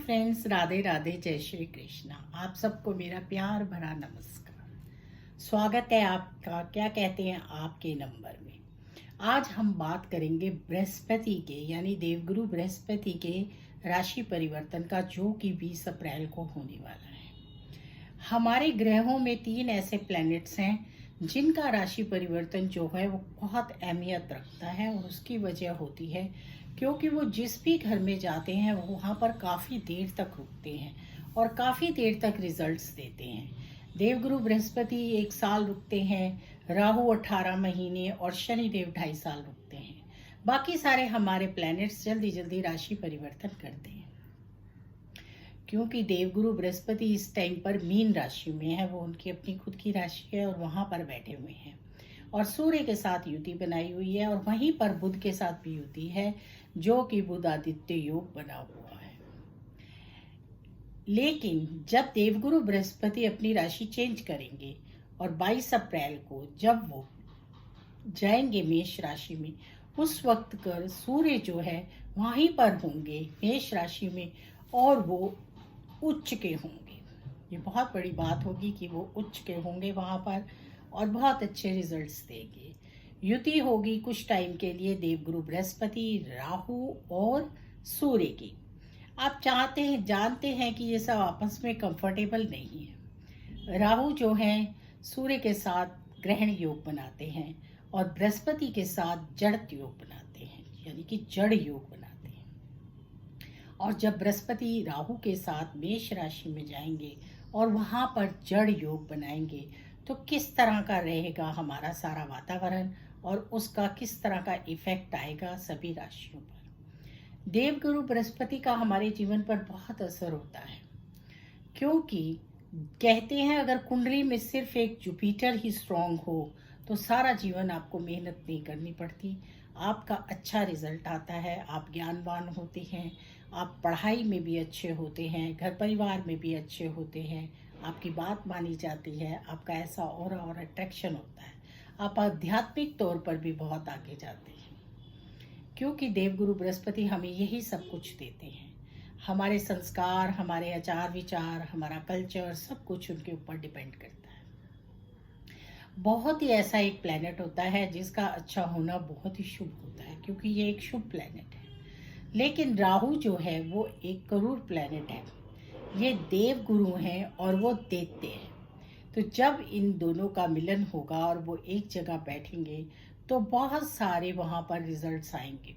Friends, Radhe Radhe, जय श्री कृष्णा। आप सबको मेरा प्यार भरा नमस्कार। स्वागत है आपका क्या कहते हैं आपके नंबर में। आज हम बात करेंगे बृहस्पति के यानी देवगुरु बृहस्पति के राशि परिवर्तन का, जो कि 20 अप्रैल को होने वाला है। हमारे ग्रहों में 3 ऐसे प्लैनेट्स हैं जिनका राशि परिवर्तन जो है वो बहुत अहमियत रखता है, और उसकी वजह होती है क्योंकि वो जिस भी घर में जाते हैं वो वहाँ पर काफ़ी देर तक रुकते हैं और काफ़ी देर तक रिजल्ट्स देते हैं। देवगुरु बृहस्पति 1 साल रुकते हैं, राहु 18 महीने और शनिदेव 2.5 साल रुकते हैं। बाकी सारे हमारे प्लैनेट्स जल्दी जल्दी राशि परिवर्तन करते हैं, क्योंकि देवगुरु बृहस्पति इस टाइम पर मीन राशि में है, वो उनकी अपनी खुद की राशि है और वहाँ पर बैठे हुए हैं, और सूर्य के साथ युति बनाई हुई है, और वहीं पर बुध के साथ भी युति है, जो कि बुध आदित्य योग बना हुआ है। लेकिन जब देवगुरु बृहस्पति अपनी राशि चेंज करेंगे और 22 अप्रैल को जब वो जाएंगे मेष राशि में, उस वक्त कर सूर्य जो है वहीं पर होंगे मेष राशि में, और वो उच्च के होंगे। ये बहुत बड़ी बात होगी कि वो उच्च के होंगे वहाँ पर और बहुत अच्छे रिजल्ट्स देंगे। युति होगी कुछ टाइम के लिए देवगुरु बृहस्पति, राहु और सूर्य की। आप जानते हैं कि ये सब आपस में कंफर्टेबल नहीं है। राहु जो है सूर्य के साथ ग्रहण योग बनाते हैं और बृहस्पति के साथ जड़त योग बनाते हैं, यानी कि जड़ योग बनाते हैं। और जब बृहस्पति राहु के साथ मेष राशि में जाएंगे और वहाँ पर जड़ योग बनाएंगे, तो किस तरह का रहेगा हमारा सारा वातावरण और उसका किस तरह का इफेक्ट आएगा सभी राशियों पर। देवगुरु बृहस्पति का हमारे जीवन पर बहुत असर होता है, क्योंकि कहते हैं अगर कुंडली में सिर्फ एक जुपिटर ही स्ट्रांग हो तो सारा जीवन आपको मेहनत नहीं करनी पड़ती, आपका अच्छा रिजल्ट आता है, आप ज्ञानवान होते हैं, आप पढ़ाई में भी अच्छे होते हैं, घर परिवार में भी अच्छे होते हैं, आपकी बात मानी जाती है, आपका ऐसा ऑरा और अट्रैक्शन होता है, आप आध्यात्मिक तौर पर भी बहुत आगे जाते हैं, क्योंकि देवगुरु बृहस्पति हमें यही सब कुछ देते हैं। हमारे संस्कार, हमारे आचार विचार, हमारा कल्चर, सब कुछ उनके ऊपर डिपेंड करता है। बहुत ही ऐसा एक प्लैनेट होता है जिसका अच्छा होना बहुत ही शुभ होता है, क्योंकि ये एक शुभ प्लैनेट है। लेकिन राहु जो है वो एक क्रूर प्लैनेट है, ये देव गुरु हैं और वो दैत्य हैं। तो जब इन दोनों का मिलन होगा और वो एक जगह बैठेंगे तो बहुत सारे वहाँ पर रिजल्ट्स आएंगे।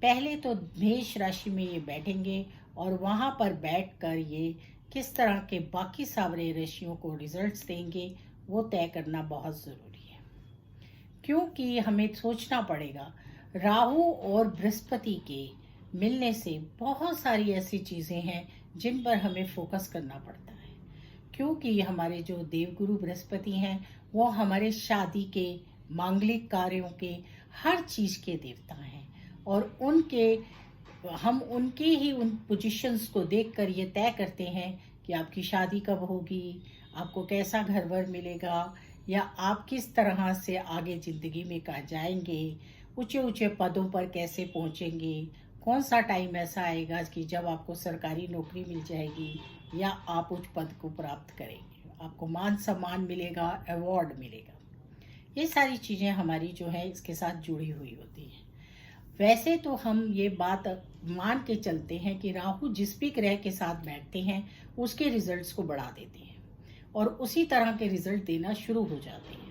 पहले तो मेष राशि में ये बैठेंगे और वहाँ पर बैठकर ये किस तरह के बाकी सारे राशियों को रिजल्ट्स देंगे वो तय करना बहुत ज़रूरी है, क्योंकि हमें सोचना पड़ेगा राहु और बृहस्पति के मिलने से बहुत सारी ऐसी चीज़ें हैं जिन पर हमें फोकस करना पड़ता है, क्योंकि हमारे जो देवगुरु बृहस्पति हैं वो हमारे शादी के, मांगलिक कार्यों के, हर चीज़ के देवता हैं, और हम उनके ही उन पोजीशंस को देखकर ये तय करते हैं कि आपकी शादी कब होगी, आपको कैसा घर वर मिलेगा, या आप किस तरह से आगे ज़िंदगी में जाएंगे, ऊंचे ऊंचे पदों पर कैसे पहुंचेंगे, कौन सा टाइम ऐसा आएगा कि जब आपको सरकारी नौकरी मिल जाएगी या आप उच्च पद को प्राप्त करेंगे, आपको मान सम्मान मिलेगा, अवार्ड मिलेगा। ये सारी चीज़ें हमारी जो है इसके साथ जुड़ी हुई होती हैं। वैसे तो हम ये बात मान के चलते हैं कि राहु जिस भी ग्रह के साथ बैठते हैं उसके रिजल्ट्स को बढ़ा देते हैं और उसी तरह के रिजल्ट देना शुरू हो जाते हैं।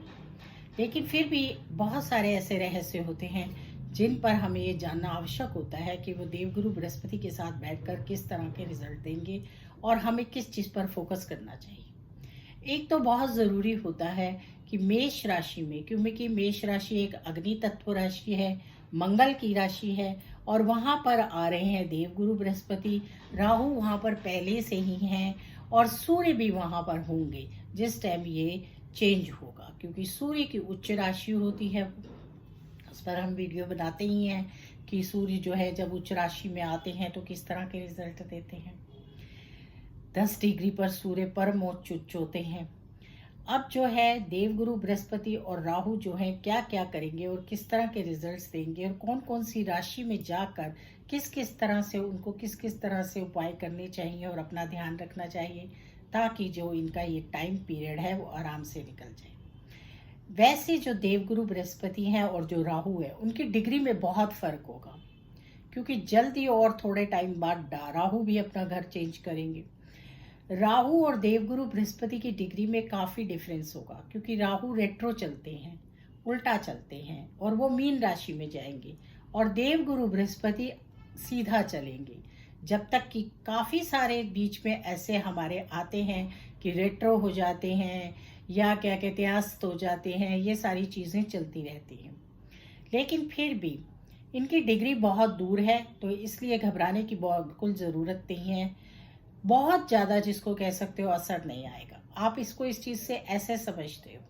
लेकिन फिर भी बहुत सारे ऐसे रहस्य होते हैं जिन पर हमें ये जानना आवश्यक होता है कि वो देवगुरु बृहस्पति के साथ बैठकर किस तरह के रिजल्ट देंगे और हमें किस चीज़ पर फोकस करना चाहिए। एक तो बहुत ज़रूरी होता है कि मेष राशि में, क्योंकि मेष राशि एक अग्नि तत्व राशि है, मंगल की राशि है, और वहाँ पर आ रहे हैं देवगुरु बृहस्पति, राहु वहाँ पर पहले से ही हैं और सूर्य भी वहाँ पर होंगे जिस टाइम ये चेंज होगा, क्योंकि सूर्य की उच्च राशि होती है। उस पर हम वीडियो बनाते ही हैं कि सूर्य जो है जब उच्च राशि में आते हैं तो किस तरह के रिजल्ट देते हैं। 10 डिग्री पर सूर्य परम उच्च होते हैं। अब जो है देवगुरु बृहस्पति और राहु जो है क्या क्या करेंगे और किस तरह के रिजल्ट्स देंगे और कौन कौन सी राशि में जाकर किस किस तरह से उनको किस किस तरह से उपाय करने चाहिए और अपना ध्यान रखना चाहिए, ताकि जो इनका ये टाइम पीरियड है वो आराम से निकल जाए। वैसे जो देवगुरु बृहस्पति हैं और जो राहु है उनकी डिग्री में बहुत फर्क होगा, क्योंकि जल्दी और थोड़े टाइम बाद राहु भी अपना घर चेंज करेंगे। राहु और देवगुरु बृहस्पति की डिग्री में काफ़ी डिफरेंस होगा, क्योंकि राहु रेट्रो चलते हैं, उल्टा चलते हैं और वो मीन राशि में जाएंगे, और देवगुरु बृहस्पति सीधा चलेंगे। जब तक कि काफ़ी सारे बीच में ऐसे हमारे आते हैं कि रेट्रो हो जाते हैं या क्या कहते हैं अस्त हो जाते हैं, ये सारी चीज़ें चलती रहती हैं। लेकिन फिर भी इनकी डिग्री बहुत दूर है, तो इसलिए घबराने की बिल्कुल ज़रूरत नहीं है। बहुत ज़्यादा जिसको कह सकते हो असर नहीं आएगा। आप इसको इस चीज़ से ऐसे समझते हो,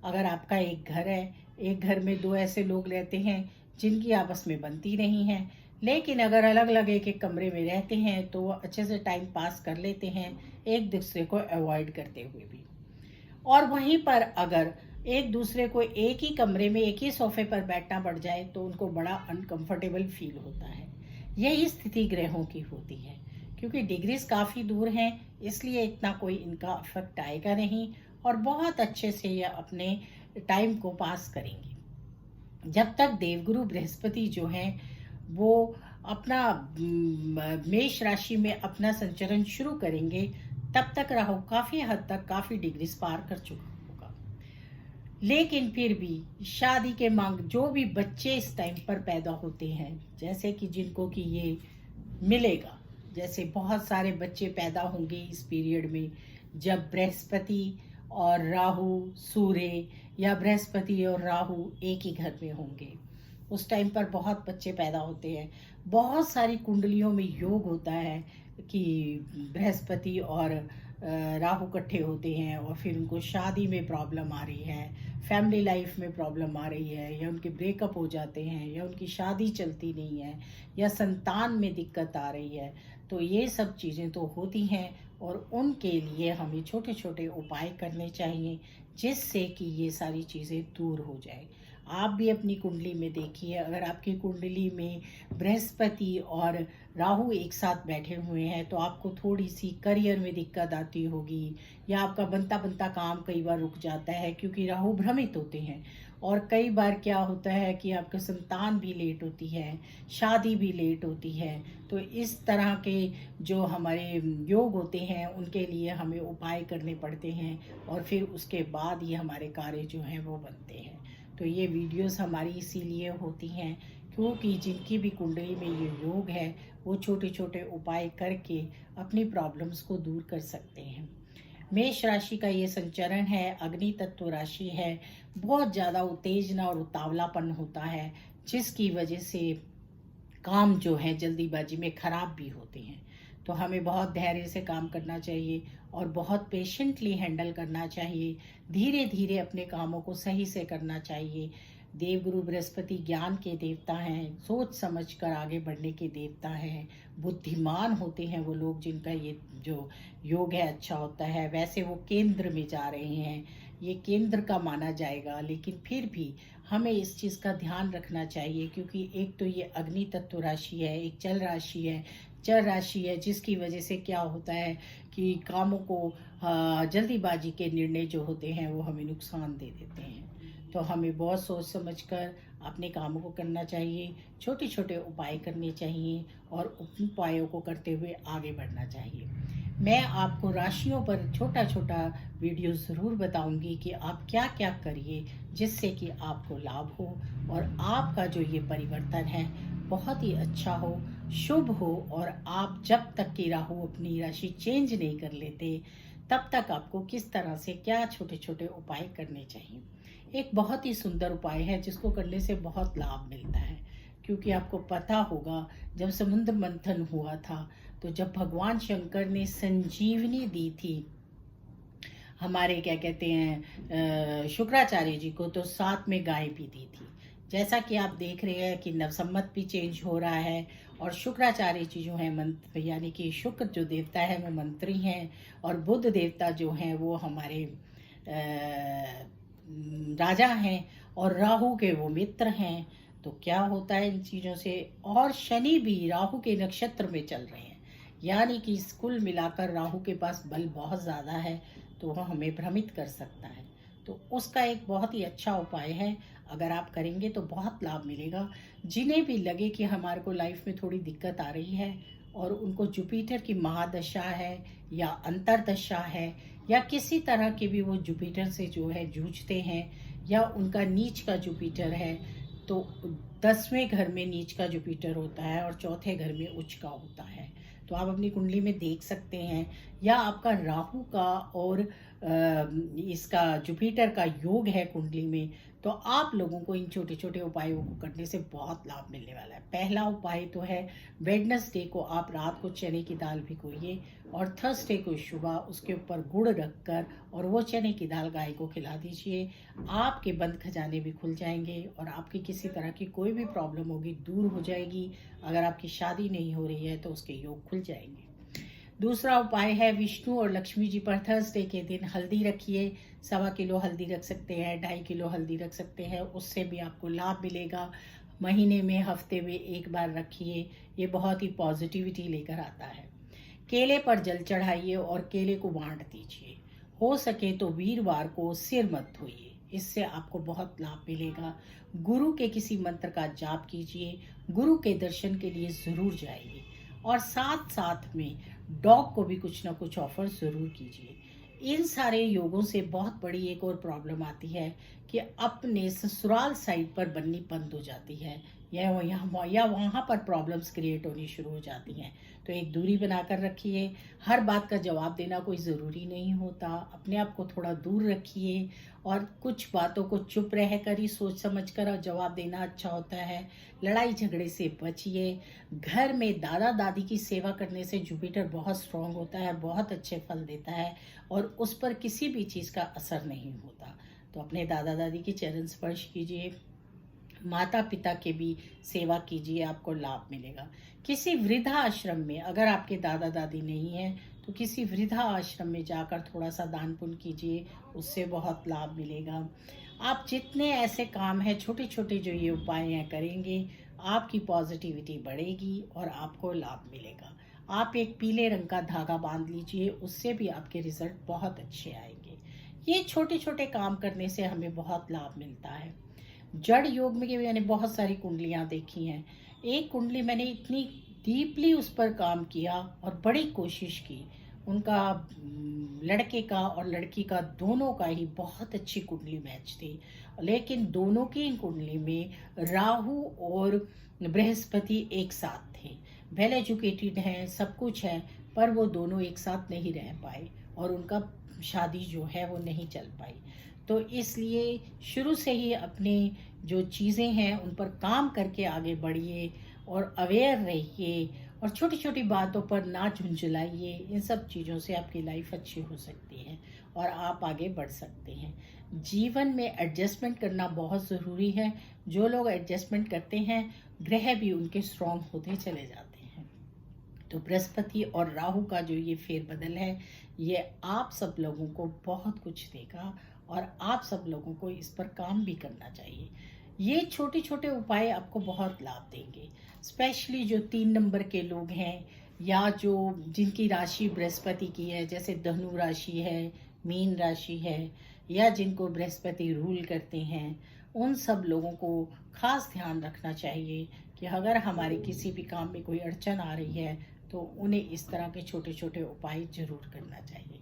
अगर आपका एक घर है, एक घर में दो ऐसे लोग रहते हैं जिनकी आपस में बनती नहीं है, लेकिन अगर अलग अलग एक एक कमरे में रहते हैं तो वो अच्छे से टाइम पास कर लेते हैं, एक दूसरे को अवॉइड करते हुए भी। और वहीं पर अगर एक दूसरे को एक ही कमरे में एक ही सोफे पर बैठना पड़ जाए तो उनको बड़ा अनकंफर्टेबल फील होता है। यही स्थिति ग्रहों की होती है, क्योंकि डिग्रीज काफ़ी दूर हैं, इसलिए इतना कोई इनका इफेक्ट आएगा नहीं और बहुत अच्छे से ये अपने टाइम को पास करेंगे। जब तक देवगुरु बृहस्पति जो हैं वो अपना मेष राशि में अपना संचरण शुरू करेंगे, तब तक राहु काफ़ी हद तक काफ़ी डिग्रीज पार कर चुका होगा। लेकिन फिर भी शादी के मांग जो भी बच्चे इस टाइम पर पैदा होते हैं, जैसे कि जिनको कि ये मिलेगा, जैसे बहुत सारे बच्चे पैदा होंगे इस पीरियड में जब बृहस्पति और राहु सूर्य या बृहस्पति और राहु एक ही घर में होंगे। उस टाइम पर बहुत बच्चे पैदा होते हैं। बहुत सारी कुंडलियों में योग होता है कि बृहस्पति और राहु इकट्ठे होते हैं और फिर उनको शादी में प्रॉब्लम आ रही है, फैमिली लाइफ में प्रॉब्लम आ रही है, या उनके ब्रेकअप हो जाते हैं, या उनकी शादी चलती नहीं है, या संतान में दिक्कत आ रही है। तो ये सब चीज़ें तो होती हैं और उनके लिए हमें छोटे छोटे उपाय करने चाहिए जिससे कि ये सारी चीज़ें दूर हो जाए। आप भी अपनी कुंडली में देखिए, अगर आपकी कुंडली में बृहस्पति और राहु एक साथ बैठे हुए हैं तो आपको थोड़ी सी करियर में दिक्कत आती होगी, या आपका बनता बनता काम कई बार रुक जाता है क्योंकि राहु भ्रमित होते हैं। और कई बार क्या होता है कि आपका संतान भी लेट होती है, शादी भी लेट होती है। तो इस तरह के जो हमारे योग होते हैं उनके लिए हमें उपाय करने पड़ते हैं और फिर उसके बाद ये हमारे कार्य जो हैं वो बनते हैं। तो ये वीडियोस हमारी इसीलिए होती हैं क्योंकि जिनकी भी कुंडली में ये योग है वो छोटे छोटे उपाय करके अपनी प्रॉब्लम्स को दूर कर सकते हैं। मेष राशि का ये संचरण है, अग्नि तत्व राशि है, बहुत ज़्यादा उत्तेजना और उतावलापन होता है जिसकी वजह से काम जो है जल्दीबाजी में खराब भी होते हैं। तो हमें बहुत धैर्य से काम करना चाहिए और बहुत पेशेंटली हैंडल करना चाहिए, धीरे धीरे अपने कामों को सही से करना चाहिए। देवगुरु बृहस्पति ज्ञान के देवता हैं, सोच समझ कर आगे बढ़ने के देवता हैं, बुद्धिमान होते हैं वो लोग जिनका ये जो योग है अच्छा होता है। वैसे वो केंद्र में जा रहे हैं, ये केंद्र का माना जाएगा, लेकिन फिर भी हमें इस चीज़ का ध्यान रखना चाहिए क्योंकि एक तो ये अग्नि तत्व राशि है, एक जल राशि है, जल राशि है, जिसकी वजह से क्या होता है कि कामों को जल्दीबाजी के निर्णय जो होते हैं वो हमें नुकसान दे देते हैं। तो हमें बहुत सोच समझकर अपने कामों को करना चाहिए, छोटे छोटे उपाय करने चाहिए और उन उपायों को करते हुए आगे बढ़ना चाहिए। मैं आपको राशियों पर छोटा छोटा वीडियो ज़रूर बताऊंगी कि आप क्या क्या करिए जिससे कि आपको लाभ हो और आपका जो ये परिवर्तन है बहुत ही अच्छा हो, शुभ हो। और आप जब तक कि राहु अपनी राशि चेंज नहीं कर लेते तब तक आपको किस तरह से क्या छोटे छोटे उपाय करने चाहिए। एक बहुत ही सुंदर उपाय है जिसको करने से बहुत लाभ मिलता है, क्योंकि आपको पता होगा जब समुद्र मंथन हुआ था तो जब भगवान शंकर ने संजीवनी दी थी हमारे क्या कहते हैं शुक्राचार्य जी को, तो साथ में गाय भी दी थी। जैसा कि आप देख रहे हैं कि नवसम्मत भी चेंज हो रहा है और शुक्राचार्य जी जो है मंत्र यानी कि शुक्र जो देवता है वो मंत्री हैं और बुध देवता जो हैं वो हमारे राजा हैं और राहु के वो मित्र हैं। तो क्या होता है इन चीज़ों से, और शनि भी राहु के नक्षत्र में चल रहे हैं, यानी कि कुल मिलाकर राहु के पास बल बहुत ज़्यादा है, तो वह हमें भ्रमित कर सकता है। तो उसका एक बहुत ही अच्छा उपाय है, अगर आप करेंगे तो बहुत लाभ मिलेगा। जिन्हें भी लगे कि हमारे को लाइफ में थोड़ी दिक्कत आ रही है और उनको जुपिटर की महादशा है या अंतरदशा है, या किसी तरह के भी वो जुपिटर से जो है जूझते हैं, या उनका नीच का जुपिटर है, तो 10वें घर में नीच का जुपिटर होता है और चौथे घर में उच्च का होता है। तो आप अपनी कुंडली में देख सकते हैं, या आपका राहु का और इसका जुपिटर का योग है कुंडली में, तो आप लोगों को इन छोटे छोटे उपायों को करने से बहुत लाभ मिलने वाला है। पहला उपाय तो है, वेडनेसडे को आप रात को चने की दाल भिगोइए और थर्सडे को सुबह उसके ऊपर गुड़ रखकर और वो चने की दाल गाय को खिला दीजिए। आपके बंद खजाने भी खुल जाएंगे और आपकी किसी तरह की कोई भी प्रॉब्लम होगी दूर हो जाएगी। अगर आपकी शादी नहीं हो रही है तो उसके योग खुल जाएंगे। दूसरा उपाय है, विष्णु और लक्ष्मी जी पर थर्सडे के दिन हल्दी रखिए। 1.25 किलो हल्दी रख सकते हैं, 2.5 किलो हल्दी रख सकते हैं, उससे भी आपको लाभ मिलेगा। महीने में हफ्ते में एक बार रखिए, ये बहुत ही पॉजिटिविटी लेकर आता है। केले पर जल चढ़ाइए और केले को बांट दीजिए। हो सके तो वीरवार को सिर मत धोइए, इससे आपको बहुत लाभ मिलेगा। गुरु के किसी मंत्र का जाप कीजिए, गुरु के दर्शन के लिए ज़रूर जाइए, और साथ साथ में डॉग को भी कुछ ना कुछ ऑफर ज़रूर कीजिए। इन सारे योगों से बहुत बड़ी एक और प्रॉब्लम आती है कि अपने ससुराल साइड पर बननी बंद हो जाती है, या वहाँ पर प्रॉब्लम्स क्रिएट होनी शुरू हो जाती हैं। तो एक दूरी बनाकर रखिए। हर बात का जवाब देना कोई ज़रूरी नहीं होता, अपने आप को थोड़ा दूर रखिए, और कुछ बातों को चुप रह कर ही सोच समझ कर जवाब देना अच्छा होता है। लड़ाई झगड़े से बचिए। घर में दादा दादी की सेवा करने से जुपिटर बहुत स्ट्रांग होता है, बहुत अच्छे फल देता है, और उस पर किसी भी चीज़ का असर नहीं होता। तो अपने दादा दादी की चरण स्पर्श कीजिए, माता पिता के भी सेवा कीजिए, आपको लाभ मिलेगा। किसी वृद्धा आश्रम में अगर आपके दादा दादी नहीं हैं तो किसी वृद्धा आश्रम में जाकर थोड़ा सा दान पुण्य कीजिए, उससे बहुत लाभ मिलेगा। आप जितने ऐसे काम हैं छोटे छोटे जो ये उपाय हैं करेंगे, आपकी पॉजिटिविटी बढ़ेगी और आपको लाभ मिलेगा। आप एक पीले रंग का धागा बांध लीजिए, उससे भी आपके रिजल्ट बहुत अच्छे आएंगे। ये छोटे छोटे काम करने से हमें बहुत लाभ मिलता है। जड़ योग में मैंने बहुत सारी कुंडलियां देखी हैं। एक कुंडली मैंने इतनी डीपली उस पर काम किया और बड़ी कोशिश की, उनका लड़के का और लड़की का दोनों का ही बहुत अच्छी कुंडली मैच थी, लेकिन दोनों की कुंडली में राहु और बृहस्पति एक साथ थे। वेल एजुकेटेड हैं, सब कुछ है, पर वो दोनों एक साथ नहीं रह पाए और उनका शादी जो है वो नहीं चल पाई। तो इसलिए शुरू से ही अपने जो चीज़ें हैं उन पर काम करके आगे बढ़िए और अवेयर रहिए, और छोटी छोटी बातों पर ना झुंझलाइए। इन सब चीज़ों से आपकी लाइफ अच्छी हो सकती है और आप आगे बढ़ सकते हैं। जीवन में एडजस्टमेंट करना बहुत ज़रूरी है। जो लोग एडजस्टमेंट करते हैं, ग्रह भी उनके स्ट्रांग होते चले जाते हैं। तो बृहस्पति और राहु का जो ये फेरबदल है, ये आप सब लोगों को बहुत कुछ देगा और आप सब लोगों को इस पर काम भी करना चाहिए। ये छोटे छोटे उपाय आपको बहुत लाभ देंगे। स्पेशली जो 3 नंबर के लोग हैं, या जो जिनकी राशि बृहस्पति की है, जैसे धनु राशि है, मीन राशि है, या जिनको बृहस्पति रूल करते हैं, उन सब लोगों को खास ध्यान रखना चाहिए कि अगर हमारे किसी भी काम में कोई अड़चन आ रही है तो उन्हें इस तरह के छोटे छोटे उपाय जरूर करना चाहिए।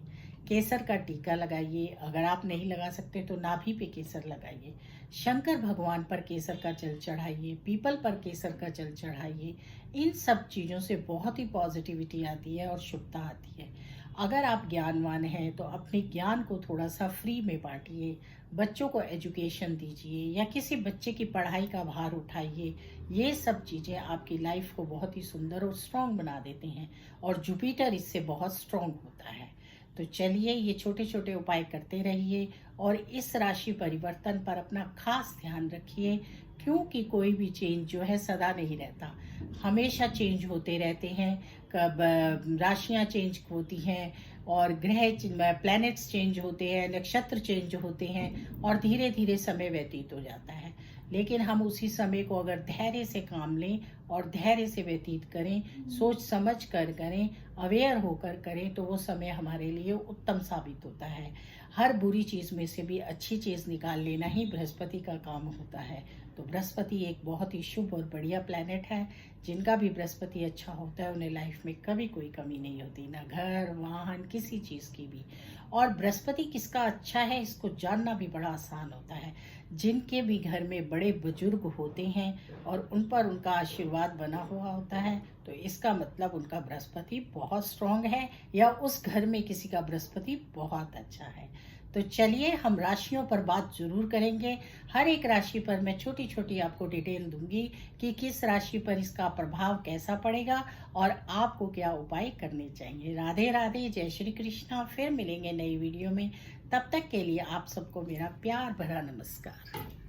केसर का टीका लगाइए, अगर आप नहीं लगा सकते तो नाभि पे केसर लगाइए। शंकर भगवान पर केसर का जल चढ़ाइए, पीपल पर केसर का जल चढ़ाइए। इन सब चीज़ों से बहुत ही पॉजिटिविटी आती है और शुभता आती है। अगर आप ज्ञानवान हैं तो अपने ज्ञान को थोड़ा सा फ्री में बांटिए, बच्चों को एजुकेशन दीजिए या किसी बच्चे की पढ़ाई का भार उठाइए। ये सब चीज़ें आपकी लाइफ को बहुत ही सुंदर और स्ट्रॉन्ग बना देते हैं, और जुपिटर इससे बहुत स्ट्रॉन्ग होता है। तो चलिए, ये छोटे छोटे उपाय करते रहिए और इस राशि परिवर्तन पर अपना खास ध्यान रखिए, क्योंकि कोई भी चेंज जो है सदा नहीं रहता, हमेशा चेंज होते रहते हैं। कब राशियां चेंज होती हैं और प्लैनेट्स चेंज होते हैं, नक्षत्र चेंज होते हैं और धीरे धीरे समय व्यतीत हो जाता है। लेकिन हम उसी समय को अगर धैर्य से काम लें और धैर्य से व्यतीत करें, सोच समझ कर करें, अवेयर होकर करें, तो वो समय हमारे लिए उत्तम साबित होता है। हर बुरी चीज में से भी अच्छी चीज निकाल लेना ही बृहस्पति का काम होता है। तो बृहस्पति एक बहुत ही शुभ और बढ़िया प्लैनेट है। जिनका भी बृहस्पति अच्छा होता है उन्हें लाइफ में कभी कोई कमी नहीं होती, ना घर वाहन किसी चीज की भी। और बृहस्पति किसका अच्छा है इसको जानना भी बड़ा आसान होता है। जिनके भी घर में बड़े बुजुर्ग होते हैं और उन पर उनका आशीर्वाद बना हुआ होता है, तो इसका मतलब उनका बृहस्पति बहुत स्ट्रांग है, या उस घर में किसी का बृहस्पति बहुत अच्छा है। तो चलिए हम राशियों पर बात जरूर करेंगे। हर एक राशि पर मैं छोटी छोटी आपको डिटेल दूंगी कि किस राशि पर इसका प्रभाव कैसा पड़ेगा और आपको क्या उपाय करने चाहिए। राधे राधे, जय श्री कृष्णा। फिर मिलेंगे नई वीडियो में, तब तक के लिए आप सबको मेरा प्यार भरा नमस्कार।